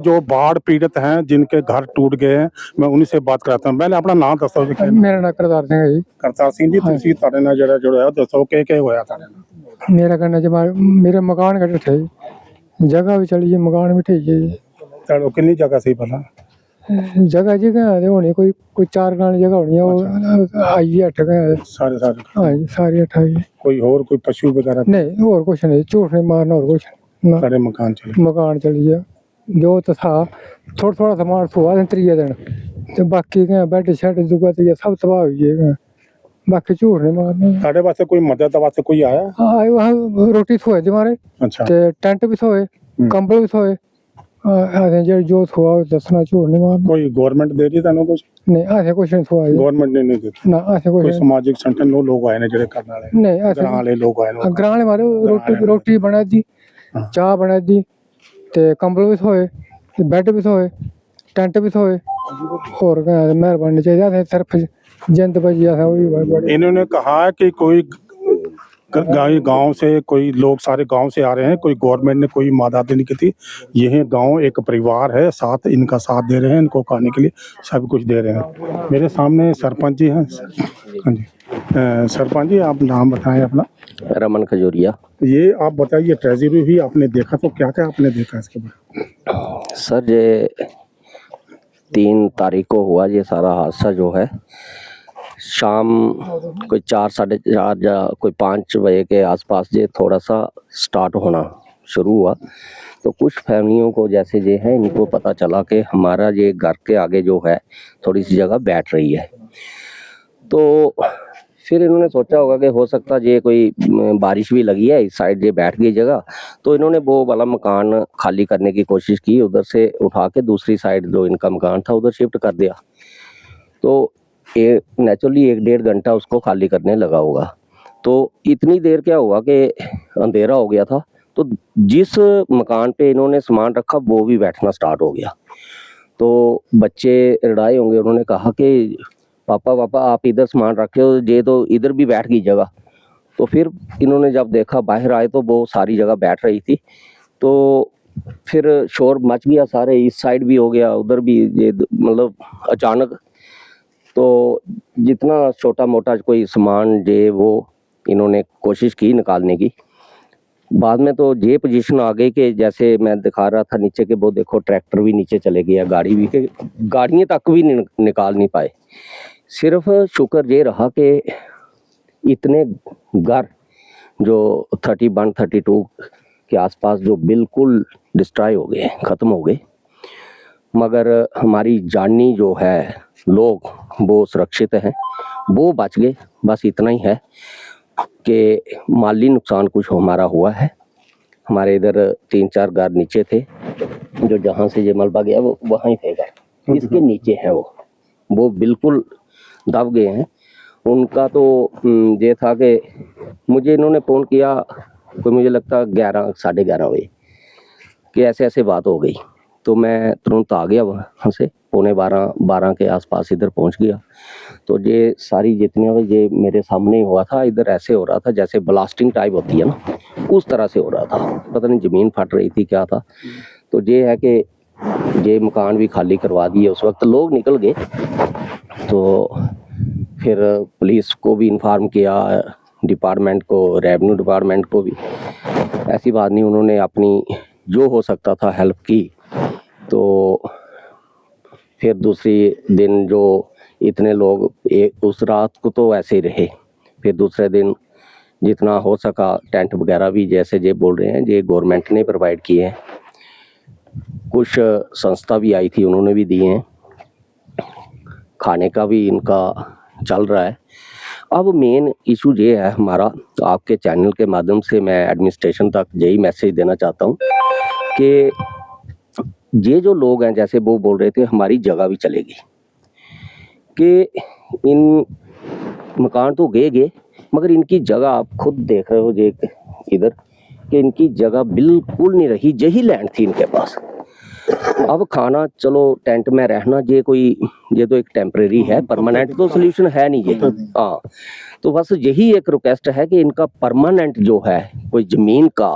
जो बाढ़ पीड़ित हैं, जिनके घर टूट गए हैं, मैं उन्हीं से बात कराता हूँ। पहले अपना नाम दसो जी। मेरा नाम करतार सिंह है जी। करतार सिंह जी, ਤੁਸੀਂ ਤੁਹਾਡੇ ਨਾਲ ਜਿਹੜਾ ਜੁੜਿਆ ਦੱਸੋ ਕਿ ਹੋਇਆ ਤੁਹਾਡੇ ਨਾਲ। मेरा कहना जब मेरे मकान कटे थे, जगह भी चली है, मकान भी ठीक है जी। ਤੁਹਾਡੇ ਕਿੰਨੀ ਜਗ੍ਹਾ ਸੀ ਪਹਿਲਾਂ? जगह जगह होनी कोई 4 कनाल जगह होनी है, वो आई है 8 कनाल। ਸਾਰੇ हाँ जी, सारी 8 आई है। ਕੋਈ ਹੋਰ ਕੋਈ ਪਸ਼ੂ ਵਗੈਰਾ नहीं और कुछ नहीं, झूठ नहीं मारना और कुछ ना। ਤੁਹਾਡੇ ਮਕਾਨ ਚਲੇ? मकान चली है, जो तो था थोड़ा थोड़ा सामान हुआ त्रिये दिन, तो बाकी क्या बेड शेड दुआ तो सब तबाह हुई है। बाकी झूठ नहीं मारना। ਤੁਹਾਡੇ ਵਾਸਤੇ ਕੋਈ ਮਦਦ ਵਾਸਤੇ ਕੋਈ ਆਇਆ? हाँ वहाँ रोटी सोए थे हमारे, अच्छा, ते टेंट भी सोए, कंबल भी सोए। जो थोआ दसना, झूठ नहीं मारना। ਕੋਈ ਗਵਰਨਮੈਂਟ ਦੇ ਰਹੀ ਤੁਹਾਨੂੰ ਕੁਝ? नहीं ऐसे कुछ नहीं थोआ जी। ਗਵਰਨਮੈਂਟ ਨੇ ਨਹੀਂ ਦਿੱਤਾ? ना ऐसे कुछ ਕੋਈ नहीं। ਸਮਾਜਿਕ ਸੰਗਠਨ ਨੂੰ ਲੋਕ ਆਏ ਨੇ ਜਿਹੜੇ ਕਰਨ ਵਾਲੇ? नहीं ऐसे ਗਰਾਂ ਵਾਲੇ ਲੋਕ ਆਏ ਨੇ? ग्रां मारे रोटी बना दी, हाँ। चाह बना दी, ते कंबल भी सोए, बेड भी सोए, टेंट भी सोए। और मेहरबानी चाहिए सिर्फ जिंद बची है वही। इन्होंने कहा है कि कोई गांव से कोई लोग सारे गांव से आ रहे हैं, कोई गवर्नमेंट ने कोई मदद नहीं की थी। यह गांव एक परिवार है, साथ इनका साथ दे रहे हैं, इनको खाने के लिए सब कुछ दे रहे हैं। मेरे सामने सरपंच जी हैं। हाँ जी, सरपंच जी आप नाम बताएं अपना। रमन खजूरिया। ये आप बताइए, ट्रेजरी हुई आपने देखा तो क्या क्या आपने देखा इसके बारे? सर ये 3 तारीख को हुआ ये सारा हादसा जो है। शाम कोई 4 साढ़े 4 या कोई 5 बजे के आसपास ये थोड़ा सा स्टार्ट होना शुरू हुआ। तो कुछ फैमिलियों को जैसे ये है, इनको पता चला कि हमारा ये घर के आगे जो है थोड़ी सी जगह बैठ रही है। तो फिर इन्होंने सोचा होगा कि हो सकता है ये कोई बारिश भी लगी है, इस साइड ये बैठ गई जगह, तो इन्होंने वो वाला मकान खाली करने की कोशिश की, उधर से उठा के दूसरी साइड जो इनका मकान था उधर शिफ्ट कर दिया। तो नेचुरली 1-1.5 घंटा उसको खाली करने लगा होगा। तो इतनी देर क्या हुआ कि अंधेरा हो गया था, तो जिस मकान पे इन्होंने सामान रखा वो भी बैठना स्टार्ट हो गया। तो बच्चे लड़ाए होंगे, उन्होंने कहा कि पापा आप इधर सामान रखे हो, ये तो इधर भी बैठ गई जगह। तो फिर इन्होंने जब देखा बाहर आए तो वो सारी जगह बैठ रही थी। तो फिर शोर मच गया, सारे इस साइड भी हो गया, उधर भी, ये मतलब अचानक। तो जितना छोटा मोटा कोई सामान जे वो इन्होंने कोशिश की निकालने की। बाद में तो ये पोजीशन आ गई कि जैसे मैं दिखा रहा था नीचे के, वो देखो ट्रैक्टर भी नीचे चले गया, गाड़ी भी, के गाड़ियाँ तक भी निकाल नहीं पाए। सिर्फ शुक्र ये रहा कि इतने घर जो 31-32 के आसपास जो बिल्कुल डिस्ट्रॉय हो गए, ख़त्म हो गए। मगर हमारी जानी जो है लोग वो सुरक्षित हैं, वो बच गए। बस इतना ही है कि माली नुकसान कुछ हमारा हुआ है। हमारे इधर 3-4 घर नीचे थे, जो जहाँ से ये मलबा गया वो वहाँ ही थे घर, इसके नीचे हैं वो बिल्कुल दब गए हैं। उनका तो ये था कि मुझे इन्होंने फ़ोन किया, कोई मुझे लगता 11 साढ़े 11 बजे कि ऐसे ऐसे बात हो गई। तो मैं तुरंत आ गया वहाँ से, 11:15 के आसपास इधर पहुँच गया। तो ये सारी जितनी ये मेरे सामने हुआ था, इधर ऐसे हो रहा था जैसे ब्लास्टिंग टाइप होती है ना, उस तरह से हो रहा था। पता नहीं ज़मीन फट रही थी क्या था। तो ये है कि ये मकान भी खाली करवा दिए, उस वक्त लोग निकल गए। तो फिर पुलिस को भी इन्फॉर्म किया, डिपार्टमेंट को, रेवेन्यू डिपार्टमेंट को भी। ऐसी बात नहीं, उन्होंने अपनी जो हो सकता था हेल्प की। तो फिर दूसरी दिन जो इतने लोग उस रात को तो ऐसे ही रहे। फिर दूसरे दिन जितना हो सका टेंट वगैरह भी, जैसे ये बोल रहे हैं, ये गवर्नमेंट ने प्रोवाइड किए हैं। कुछ संस्था भी आई थी, उन्होंने भी दिए हैं। खाने का भी इनका चल रहा है। अब मेन इशू ये है हमारा, आपके चैनल के माध्यम से मैं एडमिनिस्ट्रेशन तक यही मैसेज देना चाहता हूँ कि ये जो लोग हैं, जैसे वो बोल रहे थे हमारी जगह भी चलेगी, कि इन मकान तो गए मगर इनकी जगह आप खुद देख रहे हो ये इधर, कि इनकी जगह बिल्कुल नहीं रही। यही लैंड थी इनके पास, अब खाना चलो टेंट में रहना ये तो एक टेम्परेरी है, परमानेंट तो सोल्यूशन है नहीं ये। हाँ, तो बस यही एक रिक्वेस्ट है कि इनका परमानेंट जो है कोई जमीन का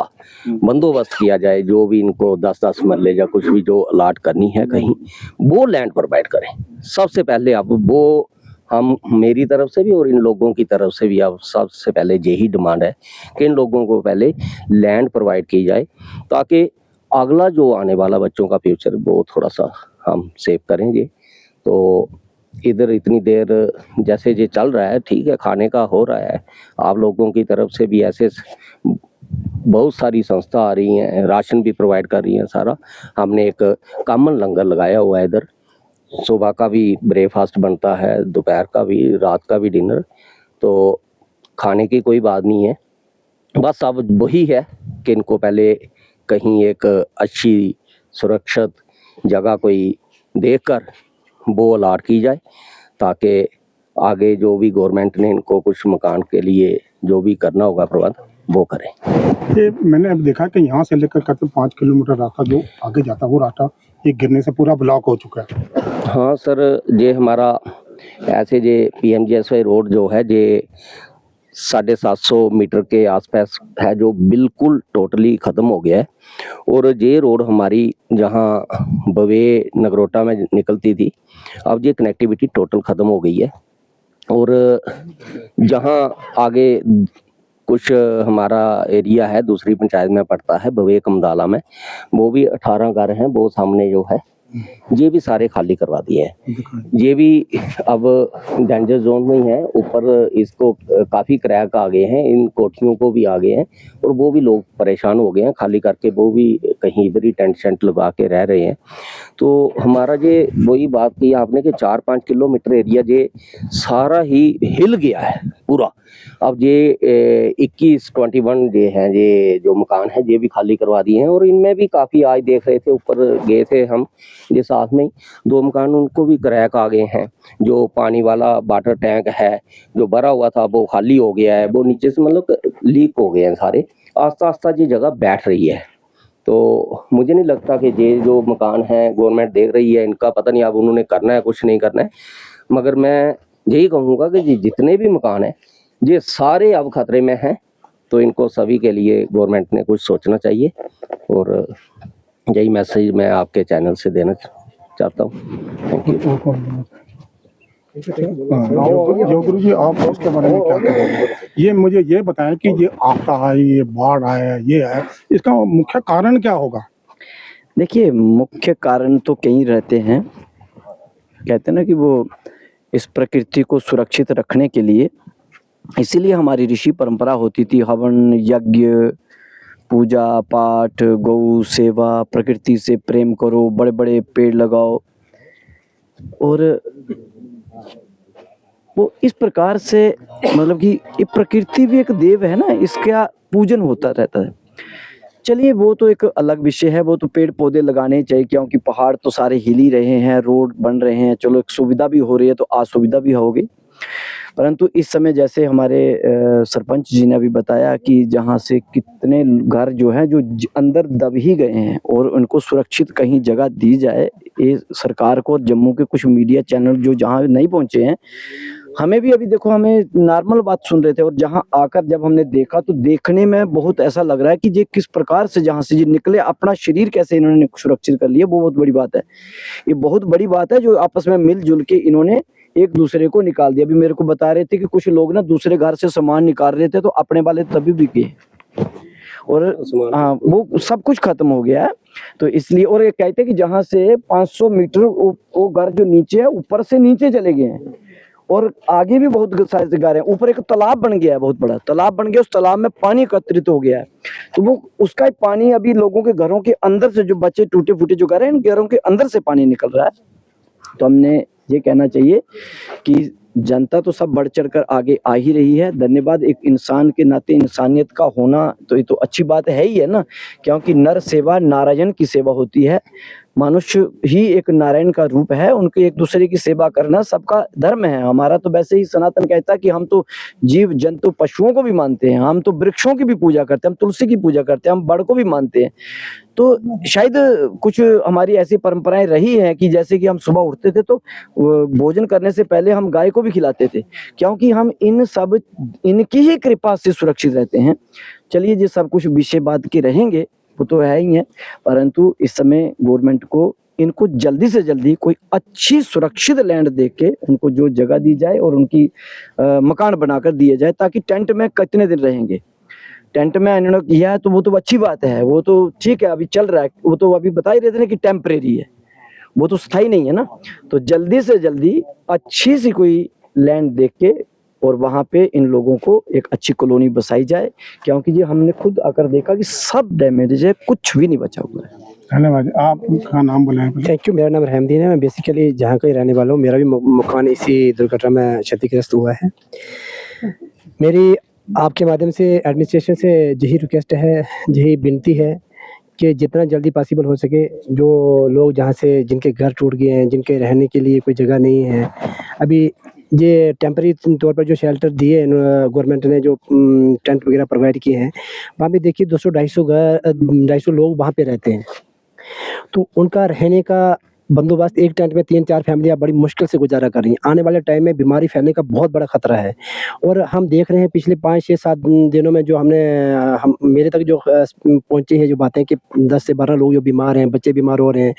बंदोबस्त किया जाए, जो भी इनको 10-10 मरले या कुछ भी जो अलाट करनी है कहीं, वो लैंड प्रोवाइड करें सबसे पहले। अब वो हम मेरी तरफ से भी और इन लोगों की तरफ से भी अब सबसे पहले यही डिमांड है कि इन लोगों को पहले लैंड प्रोवाइड की जाए, ताकि अगला जो आने वाला बच्चों का फ्यूचर वो थोड़ा सा हम सेव करेंगे। तो इधर इतनी देर जैसे ये चल रहा है, ठीक है, खाने का हो रहा है, आप लोगों की तरफ से भी ऐसे बहुत सारी संस्था आ रही हैं, राशन भी प्रोवाइड कर रही हैं सारा। हमने एक कॉमन लंगर लगाया हुआ है इधर, सुबह का भी ब्रेकफास्ट बनता है, दोपहर का भी, रात का भी डिनर, तो खाने की कोई बात नहीं है। बस अब वही है कि इनको पहले कहीं एक अच्छी सुरक्षित जगह कोई देखकर वो अलाट की जाए, ताकि आगे जो भी गवर्नमेंट ने इनको कुछ मकान के लिए जो भी करना होगा प्रबंध वो करें। ये मैंने अब देखा कि यहाँ से लेकर करीब 5 किलोमीटर रास्ता जो आगे जाता है वो रास्ता ये गिरने से पूरा ब्लॉक हो चुका है। हाँ सर, ये हमारा ऐसे ये PMGSY रोड जो है ये 750 मीटर के आसपास है, जो बिल्कुल टोटली ख़त्म हो गया है। और ये रोड हमारी जहाँ बवे नगरोटा में निकलती थी, अब ये कनेक्टिविटी टोटल ख़त्म हो गई है। और जहाँ आगे कुछ हमारा एरिया है दूसरी पंचायत में पड़ता है, बवे कमदाला में, वो भी 18 घर हैं, वो सामने जो है ये भी सारे खाली करवा दिए हैं। ये भी अब डेंजर जोन में ही है, ऊपर इसको काफ़ी क्रैक आ गए हैं, इन कोठियों को भी आ गए हैं, और वो भी लोग परेशान हो गए हैं खाली करके, वो भी कहीं इधर ही टेंट शेंट लगा के रह रहे हैं। तो हमारा ये वही बात की आपने कि 4-5 किलोमीटर एरिया ये सारा ही हिल गया है पूरा। अब ये 21-21 ये हैं, ये जो मकान है ये भी खाली करवा दिए हैं, और इनमें भी काफ़ी आज देख रहे थे, ऊपर गए थे हम, ये साथ में 2 मकान उनको भी क्रैक आ गए हैं। जो पानी वाला वाटर टैंक है जो भरा हुआ था वो खाली हो गया है, वो नीचे से मतलब लीक हो गए हैं सारे। आस्ता आस्ता ये जगह बैठ रही है, तो मुझे नहीं लगता कि ये जो मकान है गवर्नमेंट देख रही है, इनका पता नहीं अब उन्होंने करना है कुछ नहीं करना है। मगर मैं यही कहूँगा कि जितने भी मकान हैं ये सारे अब खतरे में हैं, तो इनको सभी के लिए गवर्नमेंट ने कुछ सोचना चाहिए। और यही मैसेज मैं आपके चैनल से देना चाहता हूँ। Thank you. योगुरु जी, आप उसके बारे में क्या कहेंगे? ये मुझे ये बताएं कि ये आपदा आई, ये बाढ़ आया, ये है, इसका मुख्य कारण क्या होगा? देखिए, मुख्य कारण तो कई रहते हैं। कहते हैं ना कि वो इस प्रकृति को सुरक्षित रखने के लिए, इसीलिए हमारी ऋषि परंपरा होती थी, हवन यज्ञ, पूजा पाठ, गौ सेवा, प्रकृति से प्रेम करो, बड़े बड़े पेड़ लगाओ। और वो इस प्रकार से मतलब कि ये प्रकृति भी एक देव है ना, इसका पूजन होता रहता है। चलिए वो तो एक अलग विषय है, वो तो पेड़ पौधे लगाने चाहिए, क्योंकि पहाड़ तो सारे हिल ही रहे हैं, रोड बन रहे हैं, चलो एक सुविधा भी हो रही है तो असुविधा भी होगी। परंतु इस समय जैसे हमारे सरपंच जी ने अभी बताया कि जहाँ से कितने घर जो हैं जो अंदर दब ही गए हैं, और उनको सुरक्षित कहीं जगह दी जाए, ये सरकार को। और जम्मू के कुछ मीडिया चैनल जो जहाँ नहीं पहुँचे हैं, हमें भी अभी देखो, हमें नॉर्मल बात सुन रहे थे, और जहाँ आकर जब हमने देखा तो देखने में बहुत ऐसा लग रहा है कि ये किस प्रकार से जहाँ से ये निकले, अपना शरीर कैसे इन्होंने सुरक्षित कर लिया, वो बहुत बड़ी बात है। ये बहुत बड़ी बात है जो आपस में मिलजुल के इन्होंने एक दूसरे को निकाल दिया। अभी मेरे को बता रहे थे कि कुछ लोग ना दूसरे घर से सामान निकाल रहे थे, तो अपने वाले तभी भी गए, और हाँ वो सब कुछ खत्म हो गया है। तो इसलिए, और ये कहते हैं कि जहाँ से 500 मीटर वो घर जो नीचे है, ऊपर से नीचे चले गए हैं, और आगे भी बहुत सारे घर हैं। ऊपर एक तालाब बन गया है, बहुत बड़ा तालाब बन गया, उस तालाब में पानी एकत्रित हो गया है, तो वो उसका पानी अभी लोगों के घरों के अंदर से, जो बच्चे टूटे फूटे जो घर हैं, इन घरों के अंदर से पानी निकल रहा है। तो हमने ये कहना चाहिए कि जनता तो सब बढ़ चढ़कर आगे आ ही रही है। धन्यवाद, एक इंसान के नाते इंसानियत का होना तो ये तो अच्छी बात है ही है ना, क्योंकि नर सेवा नारायण की सेवा होती है। मनुष्य ही एक नारायण का रूप है, उनके एक दूसरे की सेवा करना सबका धर्म है। हमारा तो वैसे ही सनातन कहता है कि हम तो जीव जंतु पशुओं को भी मानते हैं, हम तो वृक्षों की भी पूजा करते हैं, हम तुलसी की पूजा करते हैं, हम बड़ को भी मानते हैं। तो शायद कुछ हमारी ऐसी परंपराएं रही हैं कि जैसे कि हम सुबह उठते थे तो भोजन करने से पहले हम गाय को भी खिलाते थे, क्योंकि हम इनकी ही कृपा से सुरक्षित रहते हैं। चलिए, ये सब कुछ विषय बात के रहेंगे, वो तो है ही है, परंतु इस समय गवर्नमेंट को इनको जल्दी से जल्दी कोई अच्छी सुरक्षित लैंड दे के उनको जो जगह दी जाए और उनकी मकान बनाकर दिए जाए, ताकि टेंट में कितने दिन रहेंगे। टेंट में इन्होंने किया है तो वो तो अच्छी बात है, वो तो ठीक है, अभी चल रहा है, वो तो अभी बता ही रहे थे ना कि टेम्परेरी है, वो तो स्थायी नहीं है ना। तो जल्दी से जल्दी अच्छी सी कोई लैंड देख के और वहाँ पे इन लोगों को एक अच्छी कॉलोनी बसाई जाए, क्योंकि ये हमने खुद आकर देखा कि सब डैमेज है, कुछ भी नहीं बचा हुआ है। धन्यवाद। आपका नाम बताएं पहले। Thank you. मेरा नाम रहमदीन है। मैं बेसिकली जहाँ का ही रहने वाला हूँ। मेरा भी मकान इसी दुर्घटना में क्षतिग्रस्त हुआ है। मेरी आपके माध्यम से एडमिनिस्ट्रेशन से यही रिक्वेस्ट है, यही विनती है कि जितना जल्दी पॉसिबल हो सके, जो लोग जहाँ से जिनके घर टूट गए हैं, जिनके रहने के लिए कोई जगह नहीं है, अभी ये टेम्परेरी तौर पर जो शेल्टर दिए गवर्नमेंट ने, जो टेंट वगैरह प्रोवाइड किए हैं, वहाँ पे देखिए 200-250 लोग वहाँ पे रहते हैं। तो उनका रहने का बंदोबस्त, एक टेंट में 3-4 फैमिलियाँ बड़ी मुश्किल से गुजारा कर रही हैं। आने वाले टाइम में बीमारी फैलने का बहुत बड़ा खतरा है। और हम देख रहे हैं पिछले 5-6-7 दिनों में जो मेरे तक जो पहुँची है जो बातें, कि 10 से 12 लोग जो बीमार हैं, बच्चे बीमार हो रहे हैं,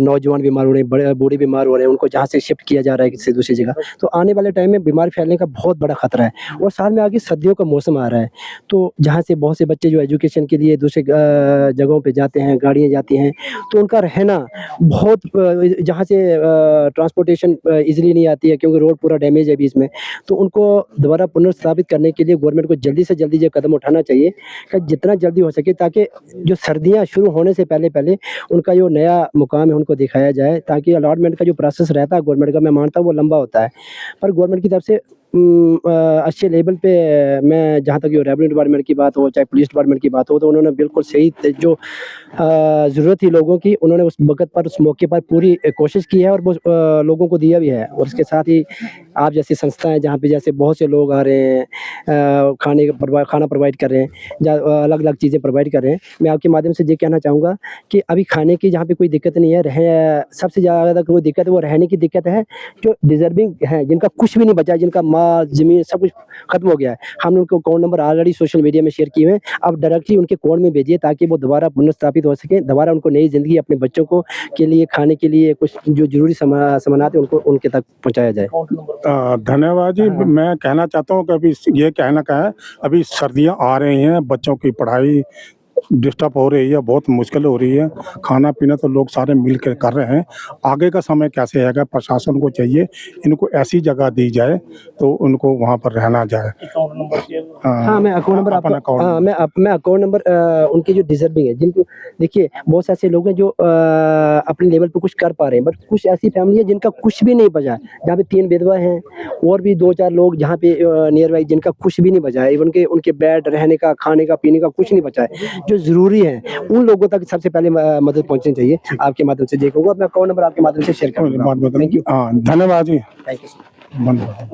नौजवान बीमार हो रहे हैं, बूढ़े बीमार हो रहे हैं, उनको जहाँ से शिफ्ट किया जा रहा है किसी दूसरी जगह। तो आने वाले टाइम में बीमारी फैलने का बहुत बड़ा खतरा है। और साथ में आगे सर्दियों का मौसम आ रहा है, तो जहाँ से बहुत से बच्चे जो एजुकेशन के लिए दूसरे जगहों पे जाते हैं, गाड़ियाँ जाती हैं, तो उनका रहना बहुत, जहाँ से ट्रांसपोर्टेशन ईजिली नहीं आती है, क्योंकि रोड पूरा डैमेज है बीच में। तो उनको दोबारा पुनर्स्थापित करने के लिए गवर्नमेंट को जल्दी से जल्दी ये कदम उठाना चाहिए कि जितना जल्दी हो सके, ताकि जो सर्दियाँ शुरू होने से पहले पहले उनका जो नया मुकाम है उनको दिखाया जाए, ताकि अलॉटमेंट का जो प्रोसेस रहता है गवर्नमेंट का, मैं मानता हूँ वो लंबा होता है, पर गवर्नमेंट की तरफ से अच्छे लेवल पे, मैं जहाँ तक जो रेवेन्यू डिपार्टमेंट की बात हो, चाहे पुलिस डिपार्टमेंट की बात हो, तो उन्होंने बिल्कुल सही जो ज़रूरत थी लोगों की, उन्होंने उस वक्त पर, उस मौके पर पूरी कोशिश की है और वो लोगों को दिया भी है। और इसके साथ ही आप जैसी संस्थाएं, जहाँ पे जैसे बहुत से लोग आ रहे हैं, खाना प्रोवाइड कर रहे हैं, अलग अलग चीज़ें प्रोवाइड कर रहे हैं, मैं आपके माध्यम से ये कहना चाहूँगा कि अभी खाने की जहाँ पे कोई दिक्कत नहीं है, सबसे ज़्यादा कोई दिक्कत है वो रहने की दिक्कत है। जो डिजर्विंग है, जिनका कुछ भी नहीं बचा, जिनका माल ज़मीन सब कुछ खत्म हो गया है, हमने उनको account number already social media में शेयर किए हैं। अब डायरेक्टली उनके अकाउंट में भेजिए, ताकि वो दोबारा पुनर्स्थापित हो सके, दोबारा उनको नई ज़िंदगी, अपने बच्चों को के लिए खाने के लिए कुछ जो ज़रूरी सामानात है उनको उनके तक पहुँचाया जाए। धन्यवाद जी। मैं कहना चाहता हूँ कि अभी ये कहना क्या है, अभी सर्दियाँ आ रही हैं, बच्चों की पढ़ाई डिस्टर्ब हो रही है, बहुत मुश्किल हो रही है, खाना पीना तो लोग सारे मिल कर कर रहे हैं। आगे का समय कैसे आएगा, प्रशासन को चाहिए इनको ऐसी जगह दी जाए तो उनको वहाँ पर रहना जाए। हाँ, मैं अकाउंट नंबर अपना आपको, account हाँ, मैं अकाउंट नंबर उनके जो डिजर्विंग है, जिनको देखिए बहुत से ऐसे लोग हैं जो अपने लेवल पे कुछ कर पा रहे हैं, बट कुछ ऐसी फैमिली है जिनका कुछ भी नहीं बचा, जहाँ पे 3 विधवा हैं और भी 2-4 लोग जहाँ पे नियर बाई, जिनका कुछ भी नहीं बचा है, इवन के उनके बेड, रहने का, खाने का, पीने का कुछ नहीं बचा है। जो ज़रूरी है उन लोगों तक सबसे पहले मदद पहुँचनी चाहिए। आपके माध्यम से देखूंगा, अपना अकाउंट नंबर आपके माध्यम से शेयर करूँगा। Thank you. हाँ, धन्यवाद जी। Thank you. धन्यवाद।